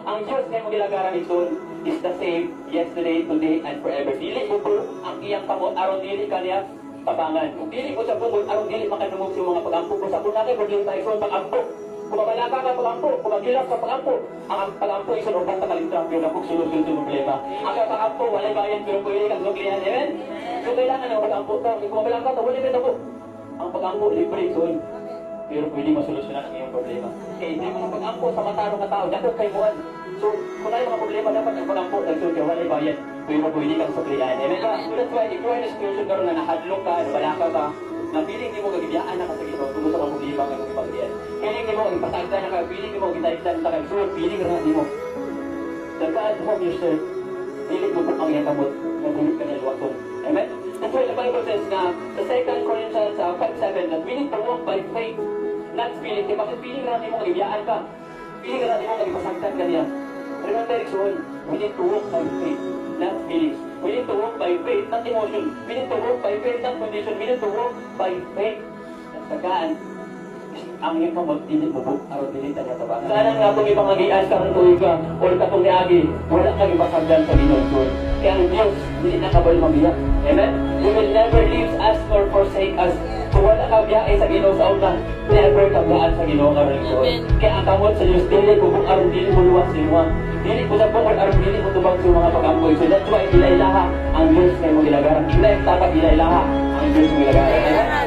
Ang Diyos nga mo gilagaran ito is the same yesterday, today, and forever. Dili mo po ang iyang kamot aron dili kaniya tabangan. Kung dili mo sa bungol aron dili makadungog sa mga pagampo. Kung sa punake problema tayo sa pagampo. Kung mabalaka ka pagampo, kung magilap sa pagampo, ang pagampo ay sunod sa kalintang pero napok sunod-sunod sa problema. Ang pagampo walay bayan pero pwede kang suklihan. Amen? So kailangan ang pagampo ka. Kung mabalaka ka, wala ka po. Ang pagampo libre son. Pero pwede masolusyonan ang iyong problema. Kaya hindi mo pag-ampo sa matarong na tao, dapat kayo buwan. So, kung na yung mga problema, dapat ang pag-ampo, nagsunod ka, wala bayan. Pero pwede kang suplihan. Amen ba? So that's why, if you are in a situation karoon na nahadlok ka, balaka ka, na feeling di mo kagibiyaan na ka sa Ginoo, tungkol sa mga problema ng mga pagdiyan. Feeling di mo ipatagda na ka, feeling di mo gitagdan sa kayo, so feeling rin di mo. The God from yourself, feeling mo kung ang iyang kamot, nagulog ka na luwakon. Amen? That's why the Bible says na, sa 2 Corinthians 5:7, that we need to walk by faith, not feeling. Kaya bakit feeling na natin mo kagibiyaan ka? Feeling na natin mo kagipasagdan ka niya. Remember, Rixon, we need to walk by faith, not feelings. We need to walk by faith, not emotion. We need to walk by faith, not condition. We need to walk by faith. At sagaan, ang iyong kamot, hindi mo po, aron dinita niya sa baka. Sana nga kung ibang mag-ias ka ng tuwi ka, o katong niagi, wala kang ipasagdan sa Ginoo. Kaya ang Diyos, hindi na kabal mabiyak. Amen? He will never leave us nor forsake us. Kung wala ka biyahe sa Ginoo sa una, never ka biyaan sa Ginoo ka rin doon. Kaya ang kamot sa Diyos, dili ko kung aron dili mo luwas sinuwa. Dili ko sa bukol aron dili mo tubag sa mga pag-ampoy. So that's why ilailaha ang Diyos na mo gilagaran. Ilay tapat ilailaha ang Diyos mo gilagaran. Amen?